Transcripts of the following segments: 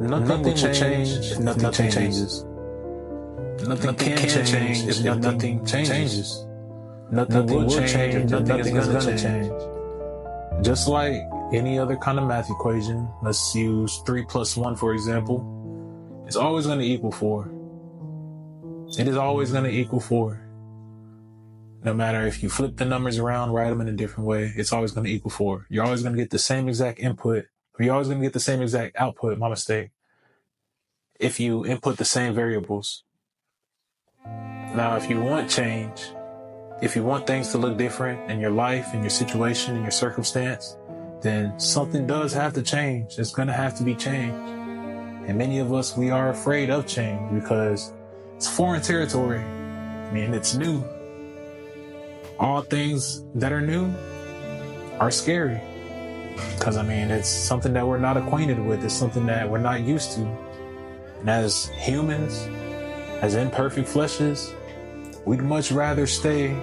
Nothing will change if nothing changes. Nothing can change if nothing changes. Nothing will change if nothing is going to change. Just like any other kind of math equation, let's use 3 plus 1 for example, it's always going to equal 4. It is always going to equal 4. No matter if you flip the numbers around, write them in a different way, it's always going to equal 4. You're always going to get the same exact input, or you're always going to get the same exact output, my mistake, if you input the same variables. Now, if you want change, if you want things to look different in your life, in your situation, in your circumstance, then something does have to change. It's going to have to be changed. And many of us, we are afraid of change because it's foreign territory. I mean, it's new. All things that are new are scary because, I mean, it's something that we're not acquainted with. It's something that we're not used to. And as humans, as imperfect fleshes, we'd much rather stay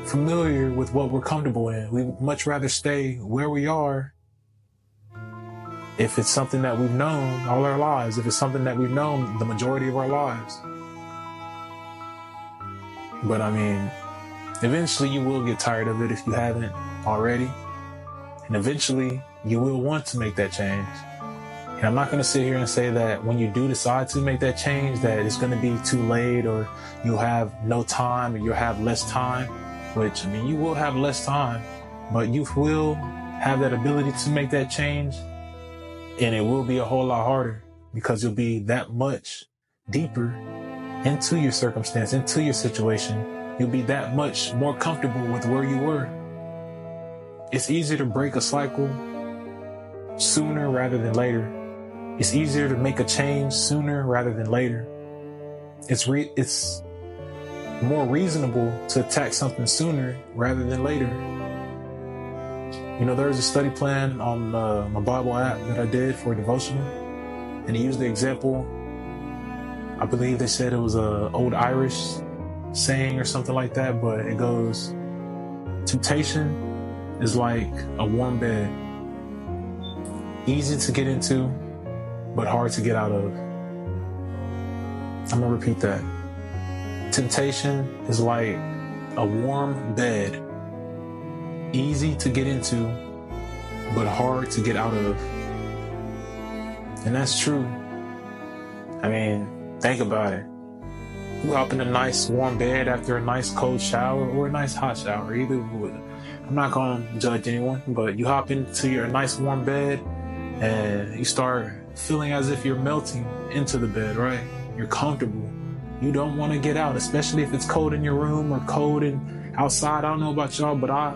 familiar with what we're comfortable in. We'd much rather stay where we are if it's something that we've known all our lives, if it's something that we've known the majority of our lives. But I mean, eventually you will get tired of it if you haven't already. And eventually you will want to make that change. And I'm not going to sit here and say that when you do decide to make that change, that it's going to be too late or you'll have no time or you'll have less time, which, I mean, you will have less time, but you will have that ability to make that change. And it will be a whole lot harder because you'll be that much deeper into your circumstance, into your situation. You'll be that much more comfortable with where you were. It's easier to break a cycle sooner rather than later. It's easier to make a change sooner rather than later. It's more reasonable to attack something sooner rather than later. You know, there's a study plan on my Bible app that I did for a devotional, and he used the example, I believe they said it was an old Irish saying or something like that, but it goes, temptation is like a warm bed, easy to get into, but hard to get out of. I'm gonna repeat that. Temptation is like a warm bed, easy to get into, but hard to get out of. And that's true. I mean, think about it. You hop in a nice warm bed after a nice cold shower or a nice hot shower, either way. I'm not gonna judge anyone, but you hop into your nice warm bed and you start feeling as if you're melting into the bed, right? You're comfortable. You don't want to get out, especially if it's cold in your room or cold outside. I don't know about y'all, but I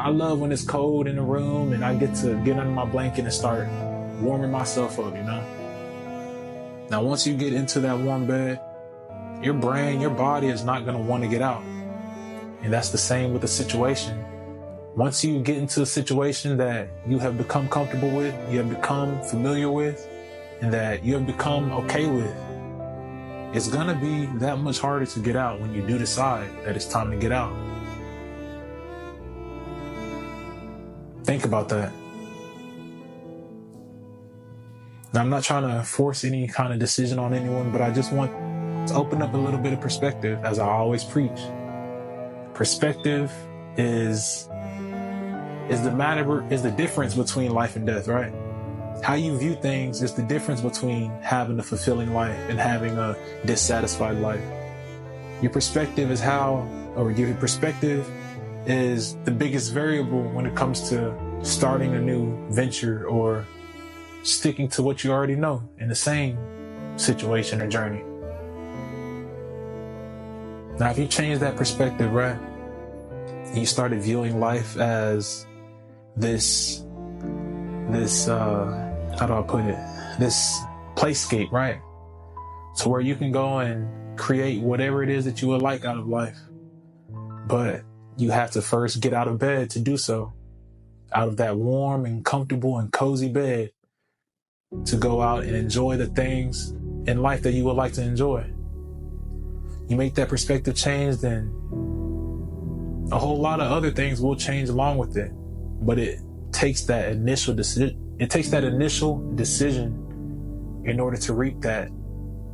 love when it's cold in the room and I get to get under my blanket and start warming myself up, you know? Now, once you get into that warm bed, your brain, your body is not going to want to get out. And that's the same with the situation. Once you get into a situation that you have become comfortable with, you have become familiar with, and that you have become okay with, it's going to be that much harder to get out when you do decide that it's time to get out. Think about that. Now, I'm not trying to force any kind of decision on anyone, but I just want to open up a little bit of perspective, as I always preach. Perspective is the difference between life and death, right? How you view things is the difference between having a fulfilling life and having a dissatisfied life. Your perspective is the biggest variable when it comes to starting a new venture or sticking to what you already know in the same situation or journey. Now, if you change that perspective, right, and you started viewing life as this how do I put it? This playscape, right? So where you can go and create whatever it is that you would like out of life. But you have to first get out of bed to do so. Out of that warm and comfortable and cozy bed to go out and enjoy the things in life that you would like to enjoy. You make that perspective change, then a whole lot of other things will change along with it. But it takes that initial It takes that initial decision in order to reap that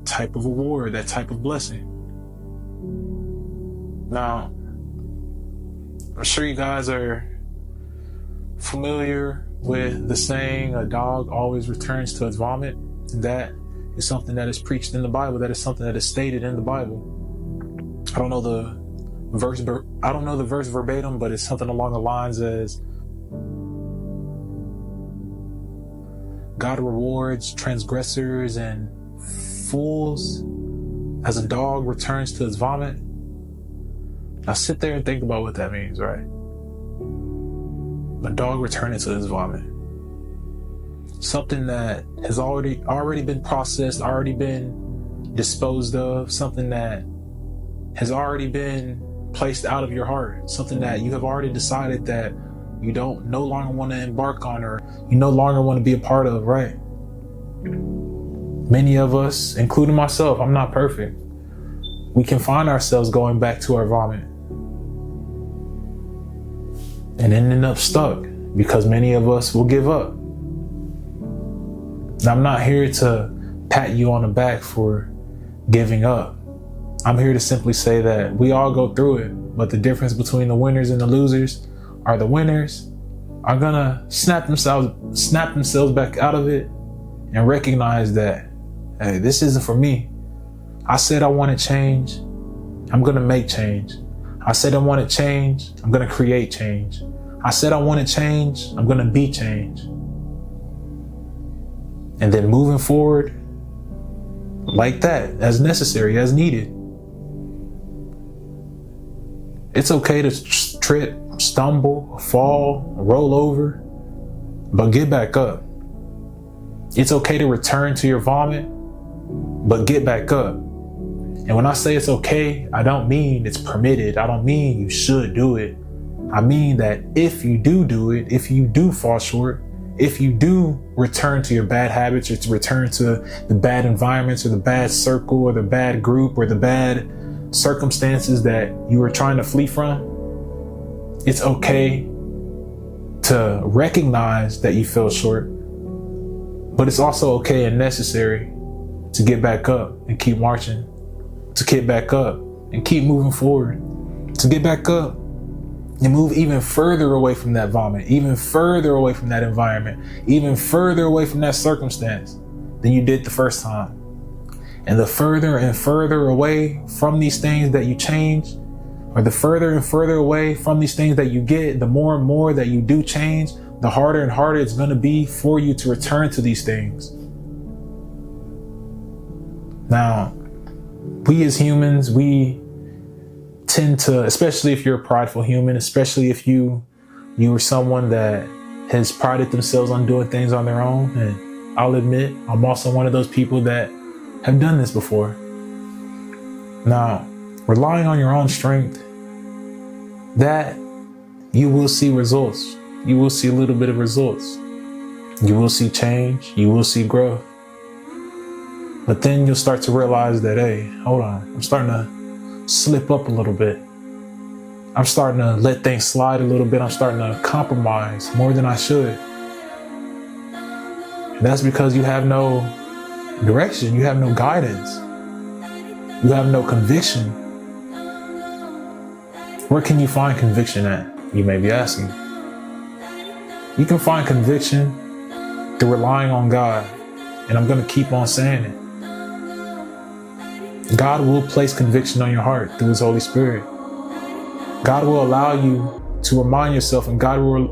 type of reward, that type of blessing. Now, I'm sure you guys are familiar with the saying, a dog always returns to its vomit. That is something that is preached in the Bible. That is something that is stated in the Bible. I don't know the verse verbatim, but it's something along the lines as God rewards transgressors and fools as a dog returns to its vomit. Now sit there and think about what that means, right? A dog returning to its vomit. Something that has already been processed, already been disposed of, something that has already been placed out of your heart, something that you have already decided that you don't no longer want to embark on, or you no longer want to be a part of, right? Many of us, including myself, I'm not perfect, we can find ourselves going back to our vomit and ending up stuck because many of us will give up. Now, I'm not here to pat you on the back for giving up. I'm here to simply say that we all go through it, but the difference between the winners and the losers are the winners are gonna snap themselves back out of it and recognize that, hey, this isn't for me. I said I want to change. I'm gonna make change. I said I want to change. I'm gonna create change. I said I want to change. I'm gonna be change. And then moving forward like that, as necessary, as needed. It's okay to trip, stumble, fall, roll over, but get back up. It's okay to return to your vomit, but get back up. And when I say it's okay, I don't mean it's permitted. I don't mean you should do it. I mean that if you do it, if you do fall short, if you do return to your bad habits, or to return to the bad environments, or the bad circle, or the bad group, or the bad circumstances that you were trying to flee from, it's okay to recognize that you fell short, but it's also okay and necessary to get back up and keep marching, to get back up and keep moving forward, to get back up and move even further away from that vomit, even further away from that environment, even further away from that circumstance than you did the first time. And the further and further away from these things that you change, or the further and further away from these things that you get, the more and more that you do change, the harder and harder it's going to be for you to return to these things. Now, we as humans, we tend to, especially if you're a prideful human, especially if you are someone that has prided themselves on doing things on their own, and I'll admit, I'm also one of those people that have done this before. Now, relying on your own strength, that you will see results. You will see a little bit of results. You will see change. You will see growth. But then you'll start to realize that, hey, hold on, I'm starting to slip up a little bit. I'm starting to let things slide a little bit. I'm starting to compromise more than I should. And that's because you have no direction. You have no guidance. You have no conviction. Where can you find conviction at? You may be asking. You can find conviction through relying on God. And I'm going to keep on saying it. God will place conviction on your heart through His Holy Spirit. God will allow you to remind yourself, and God will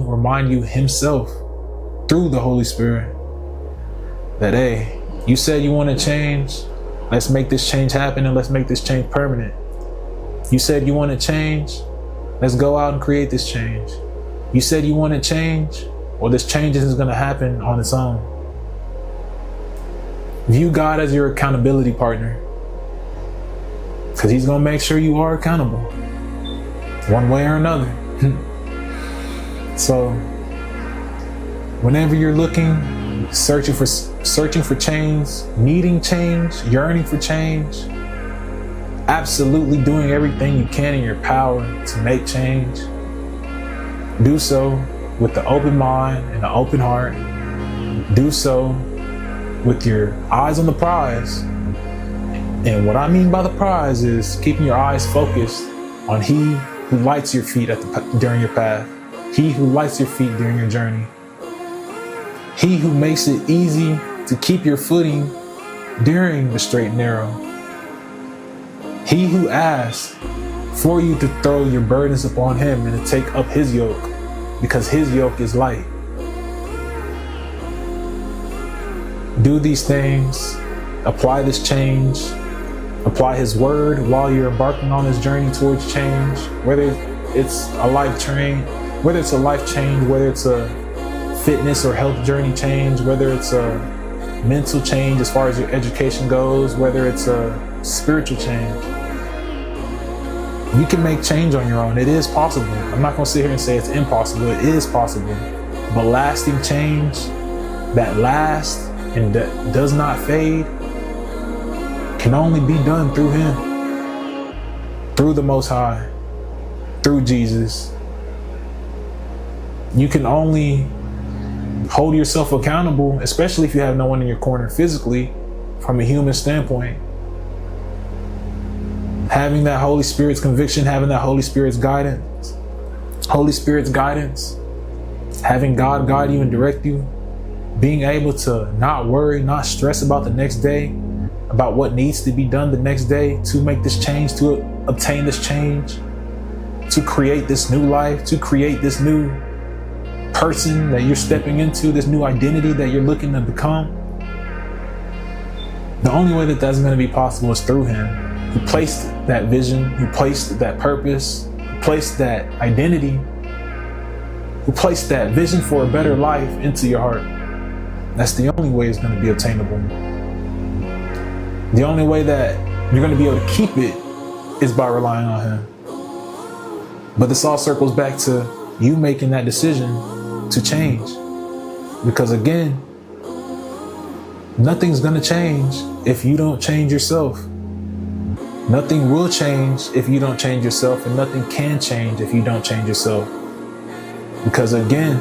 remind you Himself through the Holy Spirit that, hey, you said you want to change. Let's make this change happen, and let's make this change permanent. You said you want to change. Let's go out and create this change. You said you want to change. Well, this change isn't going to happen on its own. View God as your accountability partner, because He's going to make sure you are accountable one way or another. So whenever you're looking, searching for change, needing change, yearning for change, absolutely doing everything you can in your power to make change, do so with the open mind and the open heart. Do so with your eyes on the prize. And what I mean by the prize is keeping your eyes focused on He who lights your feet during your path. He who lights your feet during your journey. He who makes it easy to keep your footing during the straight and narrow. He who asks for you to throw your burdens upon Him and to take up His yoke, because His yoke is light. Do these things, apply this change, apply His word while you're embarking on this journey towards change, whether it's a life change, whether it's a fitness or health journey change, whether it's a mental change as far as your education goes, whether it's a spiritual change. You can make change on your own. It is possible. I'm not going to sit here and say it's impossible. It is possible. But lasting change that lasts and that does not fade can only be done through Him, through the Most High, through Jesus. You can only hold yourself accountable, especially if you have no one in your corner physically, from a human standpoint. Having that Holy Spirit's conviction, having that Holy Spirit's guidance, having God guide you and direct you, being able to not worry, not stress about the next day, about what needs to be done the next day to make this change, to obtain this change, to create this new life, to create this new person that you're stepping into, this new identity that you're looking to become. The only way that that's going to be possible is through Him, who placed that vision, who placed that purpose, who placed that identity, who placed that vision for a better life into your heart. That's the only way it's going to be obtainable. The only way that you're going to be able to keep it is by relying on Him. But this all circles back to you making that decision to change. Because again, nothing's going to change if you don't change yourself. Nothing will change if you don't change yourself, and nothing can change if you don't change yourself. Because again,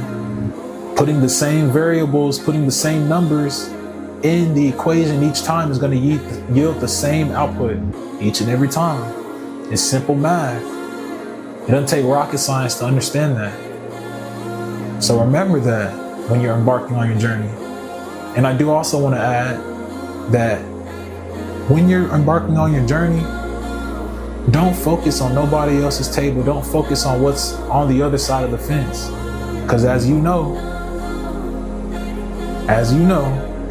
putting the same variables, putting the same numbers in the equation each time is going to yield the same output each and every time. It's simple math. It doesn't take rocket science to understand that. So remember that when you're embarking on your journey. And I do also want to add that when you're embarking on your journey, don't focus on nobody else's table. Don't focus on what's on the other side of the fence. Because as you know,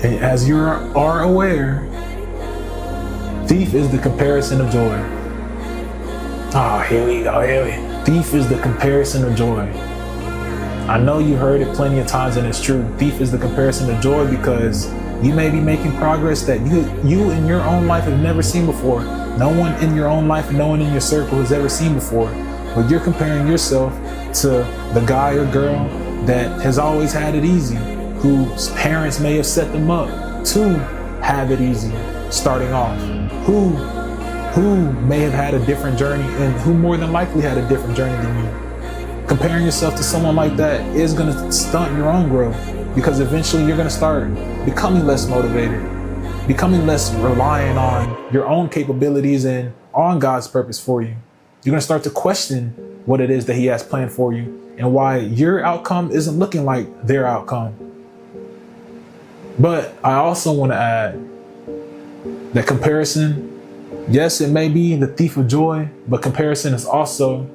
and as you are aware, thief is the comparison of joy. Here we go. Thief is the comparison of joy. I know you heard it plenty of times, and it's true. Thief is the comparison of joy, because you may be making progress that you in your own life have never seen before. No one in your own life and no one in your circle has ever seen before. But you're comparing yourself to the guy or girl that has always had it easy, whose parents may have set them up to have it easy starting off, who may have had a different journey, and who more than likely had a different journey than you. Comparing yourself to someone like that is going to stunt your own growth, because eventually you're going to start becoming less motivated, becoming less reliant on your own capabilities and on God's purpose for you. You're going to start to question what it is that He has planned for you and why your outcome isn't looking like their outcome. But I also want to add that comparison, yes, it may be the thief of joy, but comparison is also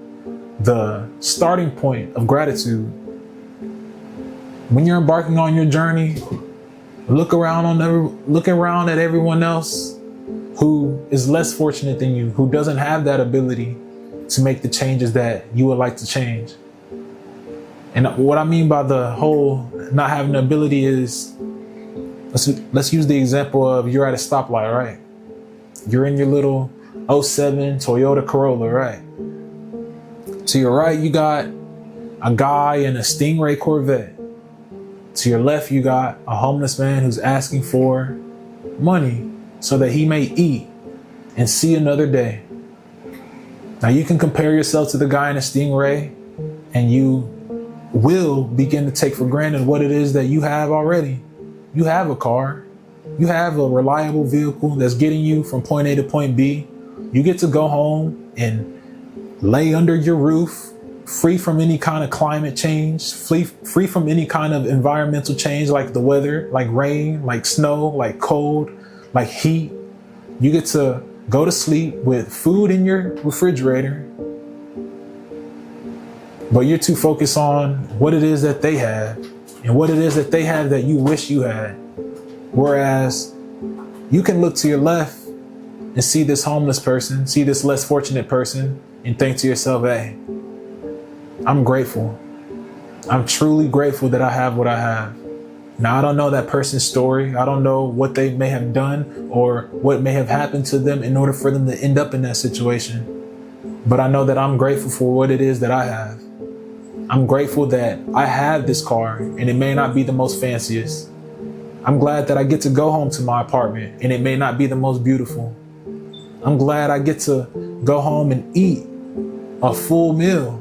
the starting point of gratitude. When you're embarking on your journey, look around at everyone else who is less fortunate than you, who doesn't have that ability to make the changes that you would like to change. And what I mean by the whole not having the ability is, let's use the example of you're at a stoplight, right? You're in your little 07 Toyota Corolla, right? To your right, you got a guy in a Stingray Corvette. To your left, you got a homeless man who's asking for money so that he may eat and see another day. Now you can compare yourself to the guy in a Stingray, and you will begin to take for granted what it is that you have already. You have a car. You have a reliable vehicle that's getting you from point A to point B. You get to go home and lay under your roof, free from any kind of climate change, free from any kind of environmental change like the weather, like rain, like snow, like cold, like heat. You get to go to sleep with food in your refrigerator, but you're too focused on what it is that they have and what it is that they have that you wish you had. Whereas you can look to your left and see this homeless person, see this less fortunate person, and think to yourself, hey, I'm grateful. I'm truly grateful that I have what I have. Now, I don't know that person's story. I don't know what they may have done or what may have happened to them in order for them to end up in that situation. But I know that I'm grateful for what it is that I have. I'm grateful that I have this car and it may not be the most fanciest. I'm glad that I get to go home to my apartment and it may not be the most beautiful. I'm glad I get to go home and eat a full meal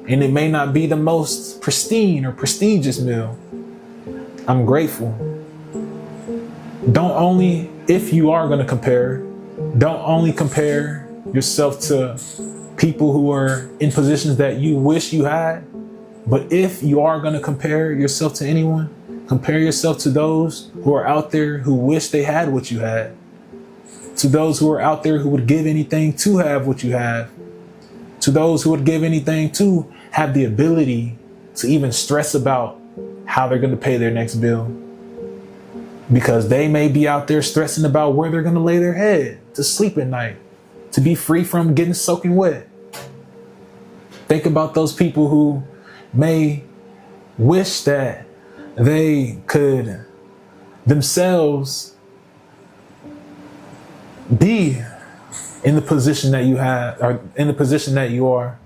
and it may not be the most pristine or prestigious meal. I'm grateful. Don't only, if you are going to compare, don't only compare yourself to people who are in positions that you wish you had, but if you are going to compare yourself to anyone, compare yourself to those who are out there who wish they had what you had, to those who are out there who would give anything to have what you have, to those who would give anything to have the ability to even stress about how they're going to pay their next bill, because they may be out there stressing about where they're going to lay their head to sleep at night, to be free from getting soaking wet. Think about those people who may wish that they could themselves be in the position that you have, or in the position that you are,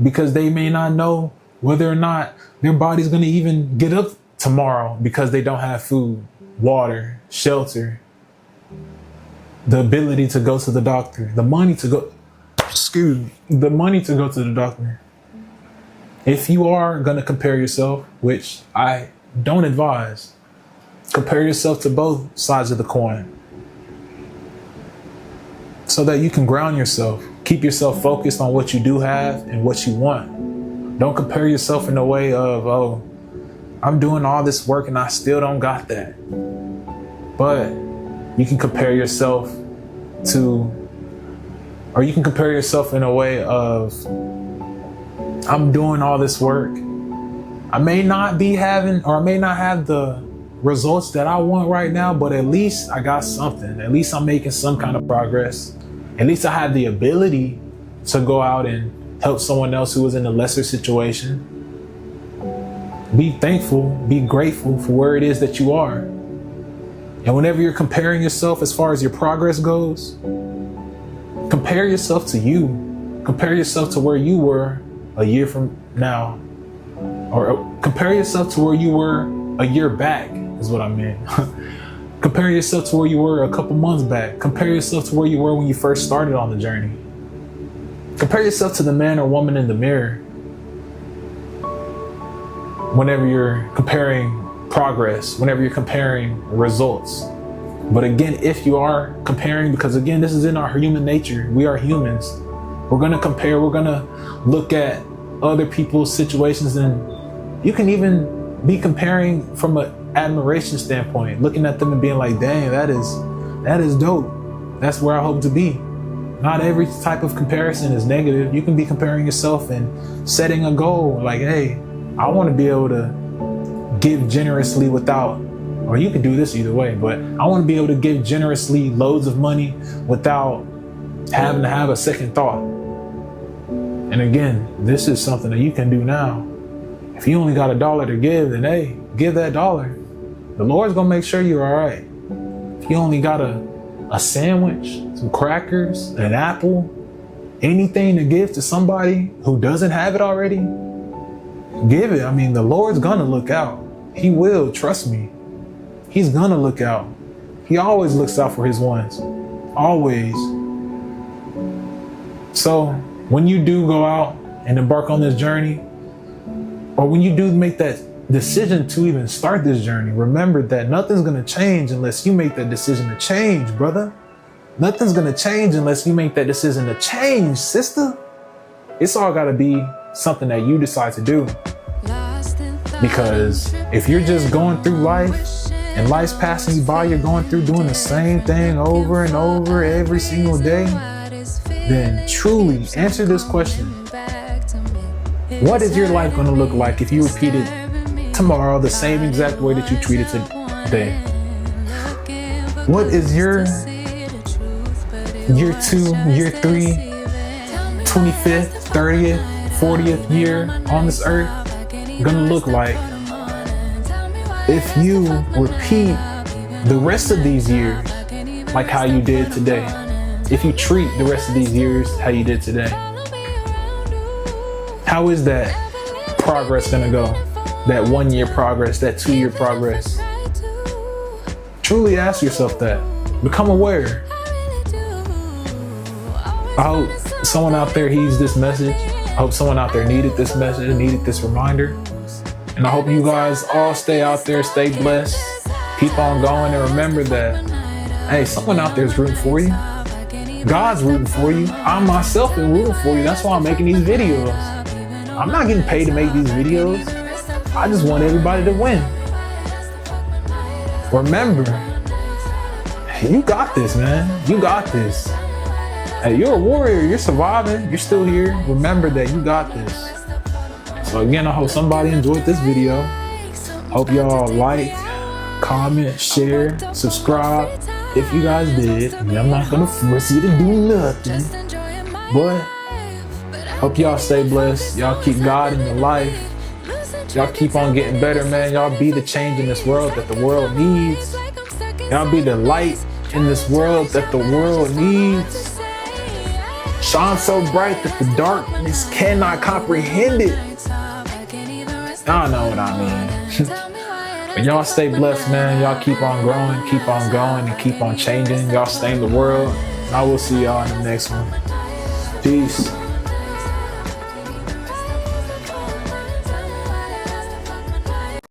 because they may not know whether or not their body's going to even get up tomorrow because they don't have food, water, shelter, the ability to go to the doctor, the money to go to the doctor. If you are going to compare yourself, which I don't advise, compare yourself to both sides of the coin so that you can ground yourself, keep yourself focused on what you do have and what you want. Don't compare yourself in a way of, oh, I'm doing all this work and I still don't got that. But you can compare yourself to, or you can compare yourself in a way of, I'm doing all this work. I may not be having, or I may not have the results that I want right now, but at least I got something. At least I'm making some kind of progress. At least I have the ability to go out and help someone else who is in a lesser situation. Be thankful, be grateful for where it is that you are. And whenever you're comparing yourself as far as your progress goes, compare yourself to you. Compare yourself to where you were a year from now. Or compare yourself to where you were a year back, is what I meant. Compare yourself to where you were a couple months back. Compare yourself to where you were when you first started on the journey. Compare yourself to the man or woman in the mirror whenever you're comparing progress, whenever you're comparing results. But again, if you are comparing, because again, this is in our human nature, we are humans. We're going to compare, we're going to look at other people's situations, and you can even be comparing from an admiration standpoint, looking at them and being like, dang, that is dope. That's where I hope to be. Not every type of comparison is negative. You can be comparing yourself and setting a goal like, hey, I want to be able to give generously without, or you can do this either way, but I want to be able to give generously loads of money without having to have a second thought. And again, this is something that you can do now. If you only got $1 to give, then hey, give that $1. The Lord's gonna make sure you're all right. If you only got a sandwich, some crackers, an apple, anything to give to somebody who doesn't have it already, give it. I mean, the Lord's gonna look out. He will, trust me. He's gonna look out. He always looks out for his ones. Always. So when you do go out and embark on this journey, or when you do make that decision to even start this journey, remember that nothing's going to change unless you make that decision to change, brother. Nothing's going to change unless you make that decision to change, sister. It's all got to be something that you decide to do. Because if you're just going through life and life's passing you by, you're going through doing the same thing over and over every single day, then truly answer this question. What is your life going to look like if you repeated tomorrow the same exact way that you treated today? What is your year 2, year 3, 25th, 30th, 40th year on this earth gonna look like if you repeat the rest of these years like how you did today? If you treat the rest of these years how you did today? How is that progress gonna go? That 1 year progress, that 2 year progress? Truly ask yourself that. Become aware. I hope someone out there heeds this message. I hope someone out there needed this message, needed this reminder. And I hope you guys all stay out there, stay blessed, keep on going, and remember that, hey, someone out there is rooting for you. God's rooting for you. I myself am rooting for you. That's why I'm making these videos. I'm not getting paid to make these videos. I just want everybody to win. Remember, you got this, man. You got this. Hey, you're a warrior. You're surviving. You're still here. Remember that you got this. So again, I hope somebody enjoyed this video. Hope y'all like, comment, share, subscribe. If you guys did, I'm not gonna force you to do nothing. But hope y'all stay blessed. Y'all keep God in your life. Y'all keep on getting better, man. Y'all be the change in this world that the world needs. Y'all be the light in this world that the world needs. Shine so bright that the darkness cannot comprehend it. Y'all know what I mean. But y'all stay blessed, man. Y'all keep on growing, keep on going, and keep on changing. Y'all stay in the world. And I will see y'all in the next one. Peace.